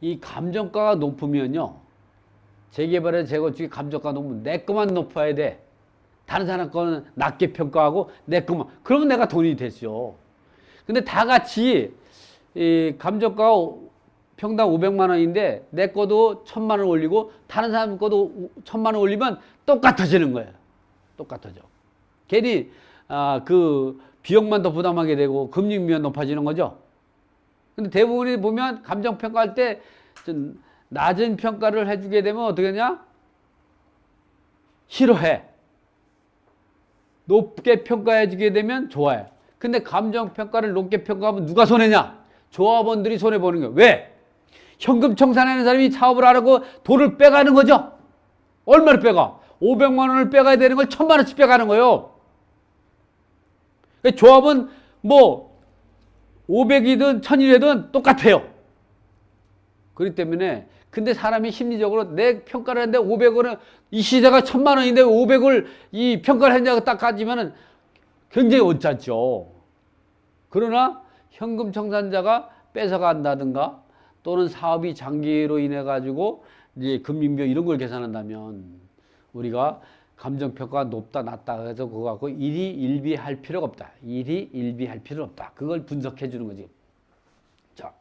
이 감정가가 높으면요. 재개발의 재건축이 감정가가 높으면 내 것만 높아야 돼. 다른 사람 거는 낮게 평가하고 내 것만. 그러면 내가 돈이 됐죠. 근데 다 같이 이 감정가가 평당 500만 원인데 내 거도 1000만 원 올리고 다른 사람 거도 1000만 원 올리면 똑같아지는 거예요. 똑같아져. 괜히 그 비용만 더 부담하게 되고 금융비만 높아지는 거죠. 근데 대부분이 보면 감정 평가할 때 좀 낮은 평가를 해주게 되면 어떻게 하냐? 싫어해. 높게 평가해주게 되면 좋아해. 근데 감정 평가를 높게 평가하면 누가 손해냐? 조합원들이 손해보는 거예요. 왜? 현금 청산하는 사람이 사업을 하라고 돈을 빼가는 거죠. 얼마를 빼가? 500만 원을 빼가야 되는 걸 1000만 원씩 빼가는 거예요. 조합은 뭐 500이든 1000이든 똑같아요. 그렇기 때문에 근데 사람이 심리적으로 내 평가를 했는데 500원은 이 시세가 1000만 원인데 500을 이 평가를 했냐고 딱 가지면은 굉장히 언짢죠. 그러나 현금 청산자가 뺏어간다든가 또는 사업이 장기로 인해 가지고 이제 금융비용 이런 걸 계산한다면 우리가 감정평가가 높다 낮다 해서 그거 갖고 일희일비할 필요가 없다. 일희일비할 필요는 없다. 그걸 분석해 주는 거지. 자,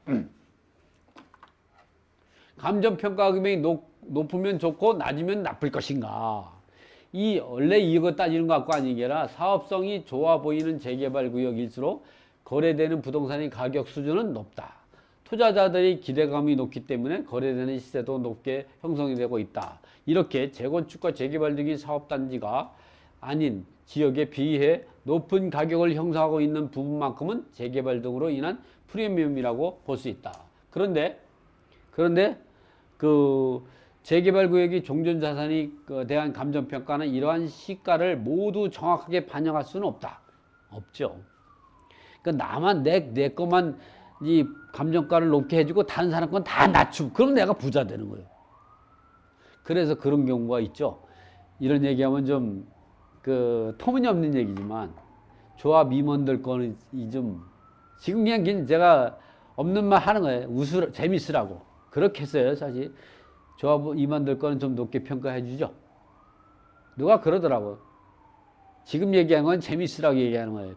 감정평가 금액이 높으면 좋고 낮으면 나쁠 것인가. 원래 이거 따지는 것 같고 아닌 게 아니라 사업성이 좋아 보이는 재개발 구역일수록 거래되는 부동산의 가격 수준은 높다. 투자자들의 기대감이 높기 때문에 거래되는 시세도 높게 형성이 되고 있다. 이렇게 재건축과 재개발 등의 사업단지가 아닌 지역에 비해 높은 가격을 형성하고 있는 부분만큼은 재개발 등으로 인한 프리미엄이라고 볼 수 있다. 그런데 그 재개발 구역이 종전자산에 대한 감정평가는 이러한 시가를 모두 정확하게 반영할 수는 없다. 없죠. 그러니까 나만 내 것만 이 감정가를 높게 해주고 다른 사람 건 다 낮추고 그럼 내가 부자 되는 거예요. 그래서 그런 경우가 있죠. 이런 얘기하면 좀 터무니없는 얘기지만 조합 임원들 거는 좀 지금 그냥 제가 없는 말 하는 거예요. 재밌으라고 그렇게 했어요. 사실 조합 임원들 거는 좀 높게 평가해 주죠. 누가 그러더라고. 지금 얘기하는 건 재밌으라고 얘기하는 거예요.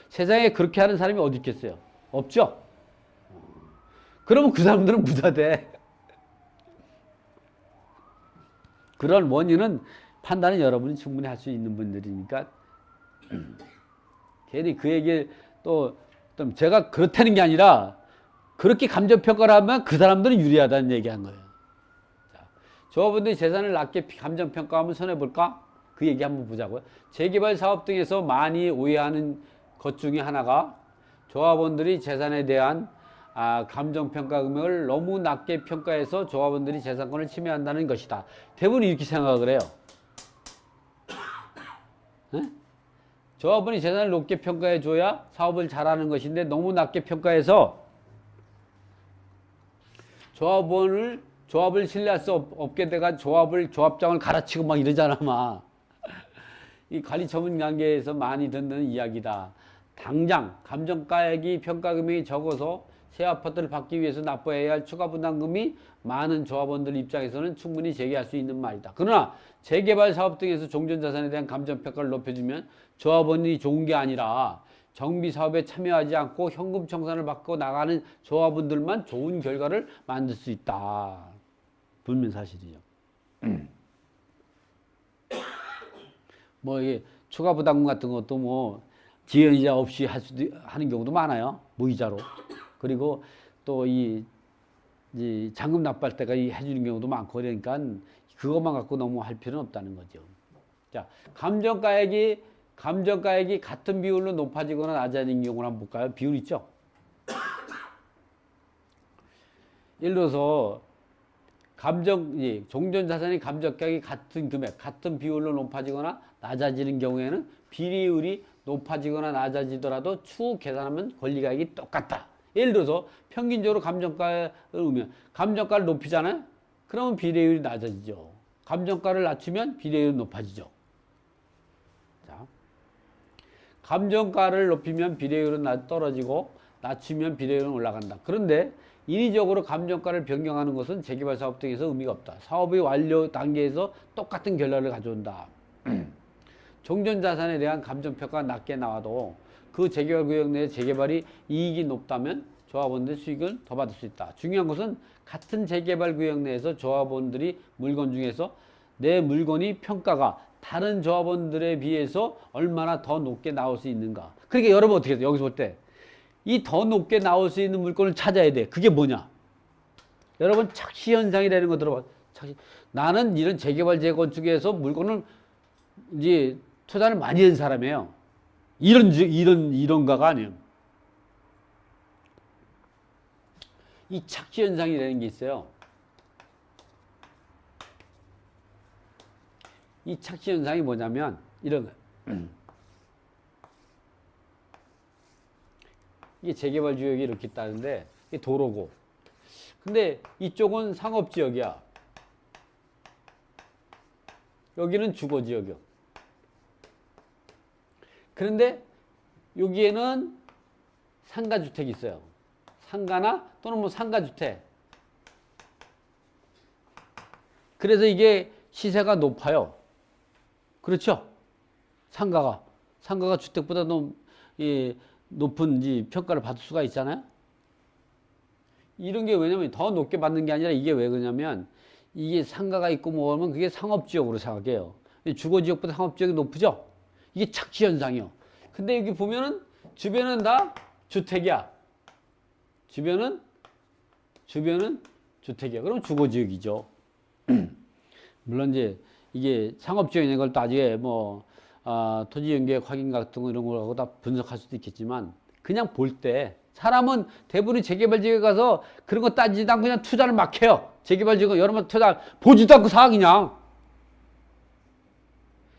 세상에 그렇게 하는 사람이 어디 있겠어요? 없죠. 그러면 그 사람들은 부자 돼. 그런 원인은 판단은 여러분이 충분히 할 수 있는 분들이니까 괜히 그 얘기를 또 제가 그렇다는 게 아니라 그렇게 감정평가를 하면 그 사람들은 유리하다는 얘기한 거예요. 자, 조합원들이 재산을 낮게 감정평가하면 손해볼까? 그 얘기 한번 보자고요. 재개발 사업 등에서 많이 오해하는 것 중에 하나가 조합원들이 재산에 대한 감정평가 금액을 너무 낮게 평가해서 조합원들이 재산권을 침해한다는 것이다. 대부분 이렇게 생각을 해요. 네? 조합원이 재산을 높게 평가해 줘야 사업을 잘하는 것인데 너무 낮게 평가해서 조합을 신뢰할 수 없게 돼가 조합장을 갈아치고 막 이러잖아, 막. 이 관리처분 관계에서 많이 듣는 이야기다. 당장 감정가액이 평가 금액이 적어서 새 아파트를 받기 위해서 납부해야 할 추가 부담금이 많은 조합원들 입장에서는 충분히 제기할 수 있는 말이다. 그러나 재개발 사업 등에서 종전자산에 대한 감정평가를 높여주면 조합원이 좋은 게 아니라 정비 사업에 참여하지 않고 현금 청산을 받고 나가는 조합원들만 좋은 결과를 만들 수 있다. 불명사실이죠. 뭐 이게 추가 부담금 같은 것도 뭐 지연이자 없이 하는 경우도 많아요. 무이자로. 그리고 또 이 잔금 납부할 때가 해주는 경우도 많고 그러니까 그것만 갖고 너무 할 필요는 없다는 거죠. 자, 감정가액이 같은 비율로 높아지거나 낮아지는 경우를 한번 볼까요? 비율 있죠? 예를 들어서 종전자산의 감정가액이 같은 금액, 같은 비율로 높아지거나 낮아지는 경우에는 비례율이 높아지거나 낮아지더라도 추후 계산하면 권리가액이 똑같다. 예를 들어서 평균적으로 감정가를 의미하면 감정가를 높이잖아요. 그러면 비례율이 낮아지죠. 감정가를 낮추면 비례율이 높아지죠. 자, 감정가를 높이면 비례율은 떨어지고 낮추면 비례율은 올라간다. 그런데 인위적으로 감정가를 변경하는 것은 재개발 사업 등에서 의미가 없다. 사업의 완료 단계에서 똑같은 결과를 가져온다. 종전자산에 대한 감정평가가 낮게 나와도 그 재개발 구역 내 재개발이 이익이 높다면 조합원들의 수익을 더 받을 수 있다. 중요한 것은 같은 재개발 구역 내에서 조합원들이 물건 중에서 내 물건이 평가가 다른 조합원들에 비해서 얼마나 더 높게 나올 수 있는가. 그러니까 여러분 어떻게 해요? 여기서 볼 때 이 더 높게 나올 수 있는 물건을 찾아야 돼. 그게 뭐냐? 여러분 착시현상이라는 거 들어봐. 나는 이런 재개발 재건축에서 물건을 이제 투자를 많이 한 사람이에요. 이런가가 아니에요. 이 착시현상이라는 게 있어요. 이 착시현상이 뭐냐면 이런 거예요. 이게 재개발 지역이 이렇게 있다는데 이게 도로고, 근데 이쪽은 상업지역이야. 여기는 주거지역이요. 그런데 여기에는 상가주택이 있어요. 상가나 또는 뭐 상가주택. 그래서 이게 시세가 높아요. 그렇죠? 상가가 주택보다 높은 평가를 받을 수가 있잖아요. 이런 게 왜냐면 더 높게 받는 게 아니라 이게 왜 그러냐면 이게 상가가 있고 뭐 하면 그게 상업지역으로 생각해요. 주거지역보다 상업지역이 높죠? 이게 착시현상이요. 근데 여기 보면은 주변은 다 주택이야. 주변은 주택이야. 그럼 주거지역이죠. 물론 이제 이게 상업지역인 걸 나중에 토지연계획 확인 같은 거 이런 거하고 다 분석할 수도 있겠지만 그냥 볼 때 사람은 대부분 재개발 지역에 가서 그런 거 따지지도 않고 그냥 투자를 막 해요. 재개발 지역 여러 번 투자 보지도 않고 사 그냥.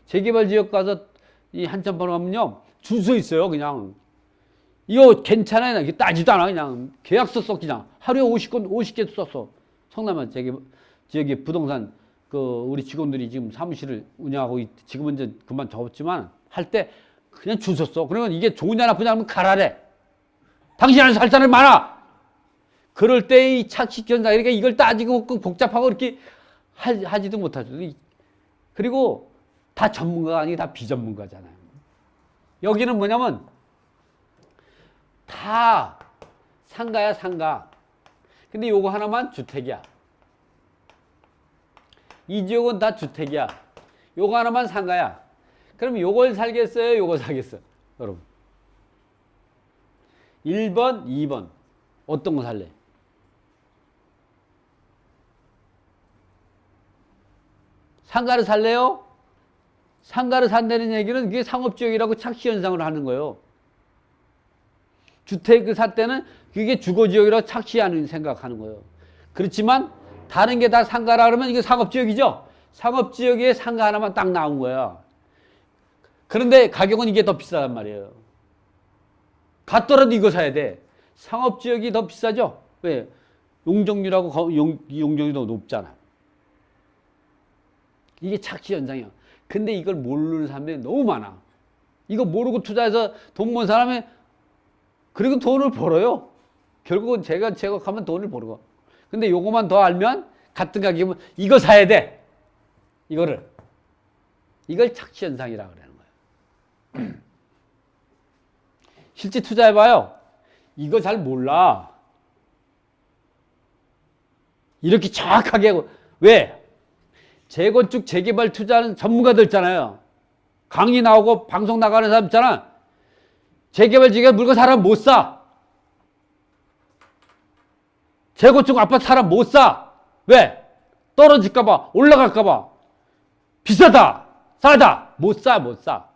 재개발 지역 가서 이 한참 번호 가면요 줄 서 있어요. 그냥 이거 괜찮아요. 이게 따지도 않아. 그냥 계약서 써 그냥 하루에 50개 썼어. 성남은 재개발 지역의 부동산 우리 직원들이 지금 사무실을 운영하고 지금은 이제 그만 접었지만 할 때 그냥 줄 섰어. 그러면 이게 좋으냐 나쁘냐 하면 가라래. 당신 안에서 할 사람이 많아. 그럴 때 이 착시현상, 그러니까 이걸 따지고 복잡하고 이렇게 하지도 못하죠. 그리고 다 전문가가 아니고 다 비전문가잖아요. 여기는 뭐냐면 다 상가야, 상가. 근데 요거 하나만 주택이야. 이 지역은 다 주택이야. 요거 하나만 상가야. 그럼 요걸 살겠어요? 요거 사겠어요? 여러분. 1번, 2번. 어떤 거 살래? 상가를 살래요? 상가를 산다는 얘기는 그게 상업지역이라고 착시현상을 하는 거예요. 주택을 살 때는 그게 주거지역이라고 착시하는 생각하는 거예요. 그렇지만 다른 게 다 상가라 그러면 이게 상업지역이죠? 상업지역에 상가 하나만 딱 나온 거야. 그런데 가격은 이게 더 비싸단 말이에요. 같더라도 이거 사야 돼. 상업지역이 더 비싸죠? 왜? 용적률하고 용적률이 더 높잖아. 이게 착시현상이야. 근데 이걸 모르는 사람들이 너무 많아. 이거 모르고 투자해서 돈 번 사람이 그리고 돈을 벌어요. 결국은 제가 가면 돈을 벌어. 근데 요거만 더 알면 같은 가격이면 이거 사야 돼. 이걸 착시현상이라고 그러는 거예요. 실제 투자해봐요. 이거 잘 몰라. 이렇게 정확하게 왜? 재건축 재개발 투자하는 전문가들 있잖아요. 강의 나오고 방송 나가는 사람 있잖아. 재개발 지역에 물건 사람 못 사. 재건축 아파트 사람 못 사. 왜? 떨어질까봐, 올라갈까봐. 비싸다, 싸다. 못 사.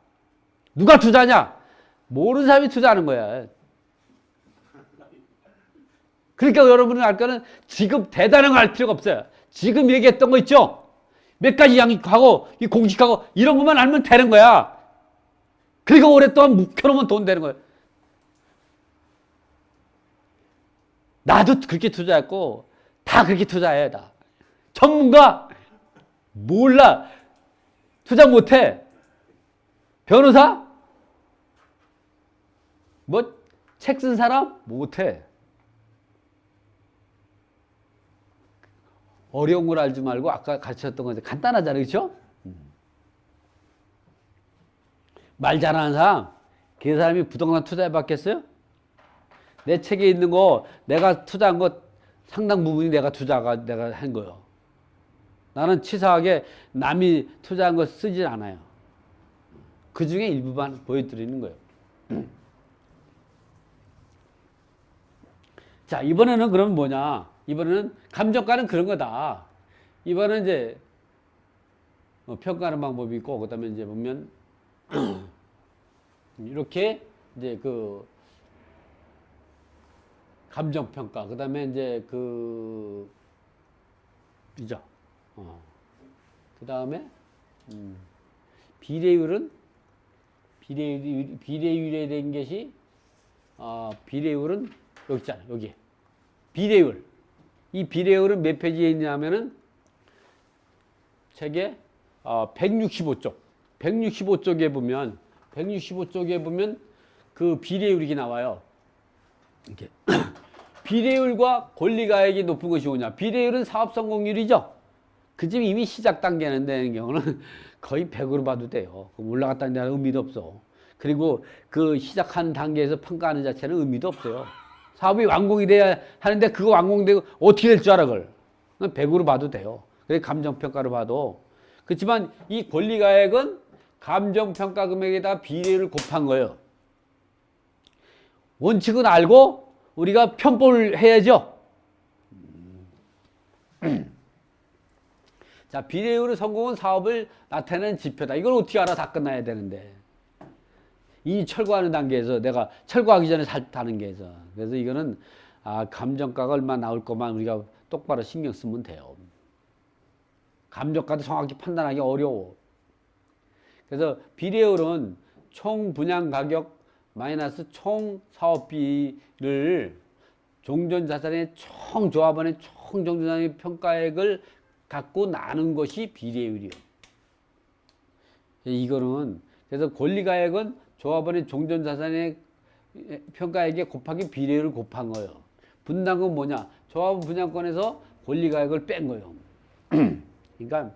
누가 투자하냐? 모르는 사람이 투자하는 거야. 그러니까 여러분은 알 거는 지금 대단한 거 알 필요가 없어요. 지금 얘기했던 거 있죠? 몇 가지 양식하고 공식하고 이런 것만 알면 되는 거야. 그리고 오랫동안 묵혀놓으면 돈 되는 거야. 나도 그렇게 투자했고 다 그렇게 투자해. 다 전문가 몰라. 투자 못해. 변호사 뭐 책 쓴 사람 못해. 어려운 걸 알지 말고 아까 가르쳤던 거 간단하잖아요. 그렇죠? 말 잘하는 사람 그 사람이 부동산 투자해 봤겠어요? 내 책에 있는 거 내가 투자한 거 상당 부분이 내가 한 거예요. 나는 치사하게 남이 투자한 거 쓰질 않아요. 그 중에 일부만 보여드리는 거예요. 자, 이번에는 그럼 뭐냐? 이번에는 감정가는 그런 거다. 이번에는 이제 평가하는 방법이 있고, 그 다음에 이제 보면 이렇게 이제 그 감정평가, 그 다음에 이제 이죠. 그 다음에 비례율은 비례율에 대한 것이 비례율은 여기 있잖아요. 여기 비례율. 이 비례율은 몇 페이지에 있냐면은 책에 165쪽. 165쪽에 보면 그 비례율이 나와요. 이렇게 비례율과 권리가액이 높은 것이 뭐냐? 비례율은 사업 성공률이죠. 그 집 이미 시작 단계는 되는 경우는 거의 100으로 봐도 돼요. 올라갔다는 데는 의미도 없어. 그리고 그 시작하는 단계에서 평가하는 자체는 의미도 없어요. 사업이 완공이 돼야 하는데 그거 완공되고 어떻게 될 줄 알아 그걸. 100으로 봐도 돼요. 그래 감정평가로 봐도. 그렇지만 이 권리가액은 감정평가 금액에다가 비례율을 곱한 거예요. 원칙은 알고 우리가 편법을 해야죠. 자, 비례율의 성공은 사업을 나타내는 지표다. 이걸 어떻게 알아? 다 끝나야 되는데. 이 철거하는 단계에서 내가 철거하기 전에 다는 게에서. 그래서 이거는 감정가가 얼마 나올 것만 우리가 똑바로 신경 쓰면 돼요. 감정가도 정확히 판단하기 어려워. 그래서 비례율은 총 분양 가격 마이너스 총 사업비를 종전자산의 총 조합원의 총 종전자산의 평가액을 갖고 나눈 것이 비례율이에요. 이거는 그래서 권리가액은 조합원의 종전자산의 평가액에 곱하기 비례율을 곱한 거예요. 분담금은 뭐냐? 조합원 분양권에서 권리가액을 뺀 거예요. 그러니까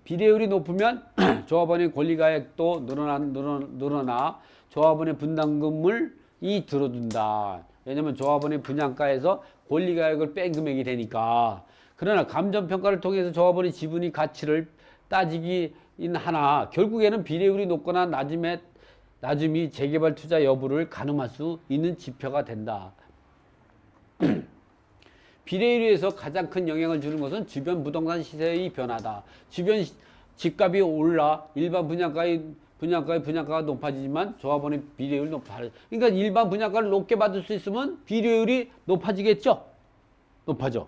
비례율이 높으면 조합원의 권리가액도 늘어나 조합원의 분담금을 들어둔다. 왜냐하면 조합원의 분양가에서 권리가액을 뺀 금액이 되니까. 그러나 감정평가를 통해서 조합원의 지분의 가치를 따지긴 하나 결국에는 비례율이 높거나 낮음이 재개발 투자 여부를 가늠할 수 있는 지표가 된다. 비례율에서 가장 큰 영향을 주는 것은 주변 부동산 시세의 변화다. 주변 집값이 올라 일반 분양가가 높아지지만 조합원의 비례율이 높아져. 그러니까 일반 분양가를 높게 받을 수 있으면 비례율이 높아지겠죠? 높아져.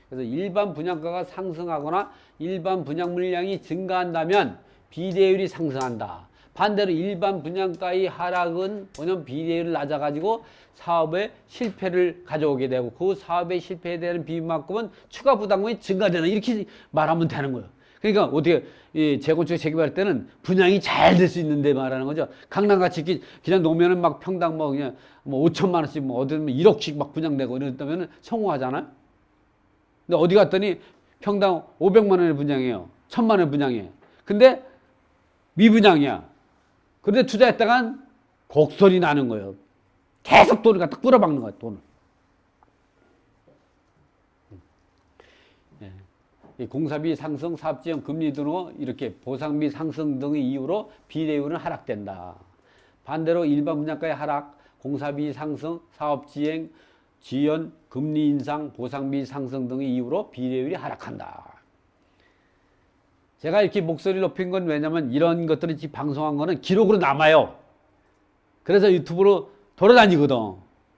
그래서 일반 분양가가 상승하거나 일반 분양 물량이 증가한다면 비례율이 상승한다. 반대로 일반 분양가의 하락은 뭐냐면 비례율이 낮아가지고 사업의 실패를 가져오게 되고 그 사업의 실패에 대한 비용만큼은 추가 부담금이 증가되는 이렇게 말하면 되는 거예요. 그러니까 어떻게 재건축 재개발할 때는 분양이 잘 될 수 있는데 말하는 거죠. 강남같이 그냥 놓으면은 막 평당 그냥 5천만 원씩 어디면 1억씩 막 분양되고 이랬다면 성공하잖아요. 근데 어디 갔더니 평당 500만 원에 분양해요. 1000만 원에 분양해. 근데 미분양이야. 그런데 투자했다간 곡소리 나는 거예요. 계속 돈을 갖다 끌어박는 거야, 돈을. 공사비 상승, 사업지원 금리 등으로 이렇게 보상비 상승 등의 이유로 비례율은 하락된다. 반대로 일반 분양가의 하락, 공사비 상승, 사업지행, 지연, 금리 인상, 보상비 상승 등의 이유로 비례율이 하락한다. 제가 이렇게 목소리를 높인 건 왜냐면 이런 것들을 지금 방송한 거는 기록으로 남아요. 그래서 유튜브로 돌아다니거든.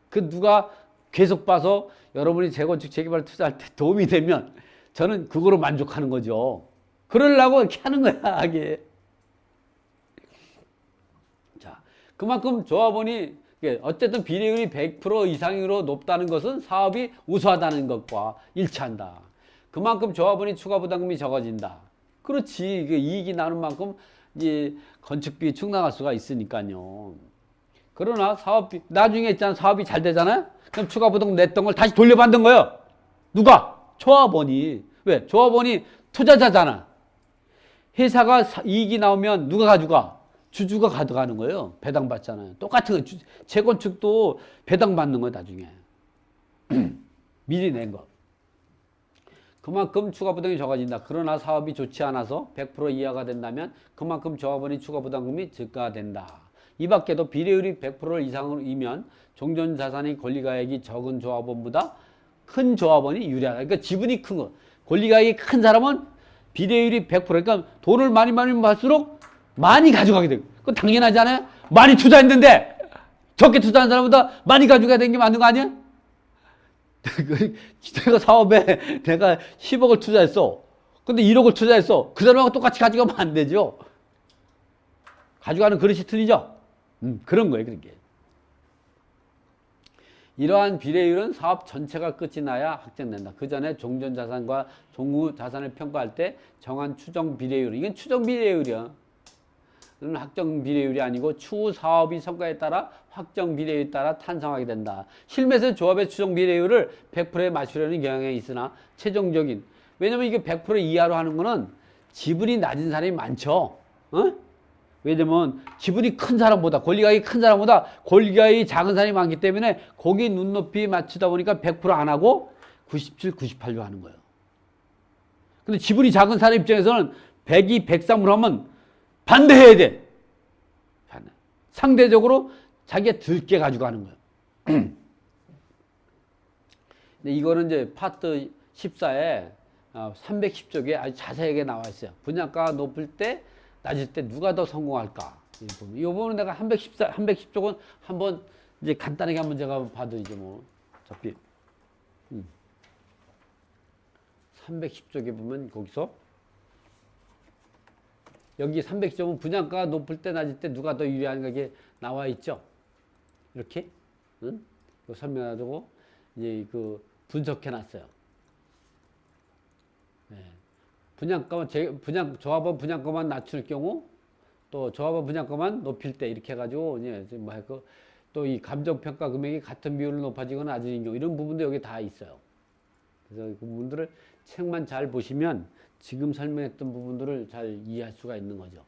그 누가 계속 봐서 여러분이 재건축 재개발 투자할 때 도움이 되면 저는 그거로 만족하는 거죠. 그러려고 이렇게 하는 거야, 이게. 자, 그만큼 조합원이 어쨌든 비례율이 100% 이상으로 높다는 것은 사업이 우수하다는 것과 일치한다. 그만큼 조합원이 추가 부담금이 적어진다. 그렇지. 이익이 나는 만큼 이제 건축비 축나갈 수가 있으니까요. 그러나 나중에 있잖아. 사업이 잘 되잖아요? 그럼 추가 부담금 냈던 걸 다시 돌려받는 거예요. 누가? 조합원이. 왜? 조합원이 투자자잖아. 회사가 이익이 나오면 누가 가져가? 주주가 가져가는 거예요. 배당받잖아요. 똑같은 거. 재건축도 배당받는 거예요, 나중에. 미리 낸 거. 그만큼 추가부담이 적어진다. 그러나 사업이 좋지 않아서 100% 이하가 된다면 그만큼 조합원이 추가부담금이 증가된다. 이 밖에도 비례율이 100% 이상이면 종전자산의 권리가액이 적은 조합원보다 큰 조합원이 유리하다. 그러니까 지분이 큰 거. 권리가액이 큰 사람은 비례율이 100%. 그러니까 돈을 많이 받을수록 많이 가져가게 되고. 그건 당연하지 않아요? 많이 투자했는데 적게 투자한 사람보다 많이 가져가야 되는 게 맞는 거 아니야? 내가 사업에 내가 10억을 투자했어. 근데 1억을 투자했어. 그 사람하고 똑같이 가져가면 안 되죠. 가져가는 그릇이 틀리죠. 그런 거예요. 그런 게. 이러한 비례율은 사업 전체가 끝이 나야 확정된다. 그 전에 종전자산과 종후자산을 평가할 때 정한 추정 비례율. 이건 추정 비례율이야. 이건 확정 비례율이 아니고 추후 사업이 성과에 따라 확정 비례율에 따라 탄생하게 된다. 실무에서 조합의 추정 비례율을 100%에 맞추려는 경향이 있으나 최종적인. 왜냐면 이게 100% 이하로 하는 거는 지분이 낮은 사람이 많죠. 어? 왜냐면 지분이 큰 사람보다 권리가액이 큰 사람보다 권리가액이 작은 사람이 많기 때문에 거기 눈높이 맞추다 보니까 100% 안 하고 97, 98로 하는 거예요. 근데 지분이 작은 사람 입장에서는 102, 103으로 하면 반대해야 돼. 상대적으로 자기가 들게 가지고 가는 거예요. 근데 이거는 이제 파트 14에 310쪽에 아주 자세하게 나와 있어요. 분양가가 높을 때 낮을 때 누가 더 성공할까? 이 부분은 내가 310쪽은 한번 이제 간단하게 한번 제가 봐도 이제 뭐 어차피 310쪽에 보면 거기서 여기 310쪽은 분양가가 높을 때 낮을 때 누가 더 유리한가 이게 나와 있죠. 이렇게 설명하고 이제 그 분석해 놨어요. 네. 조합원 분양가만 낮출 경우, 또 조합원 분양가만 높일 때 이렇게 해가지고 이제 뭐 또 이 감정평가 금액이 같은 비율로 높아지거나 낮아지는 경우 이런 부분도 여기 다 있어요. 그래서 그 부분들을 책만 잘 보시면 지금 설명했던 부분들을 잘 이해할 수가 있는 거죠.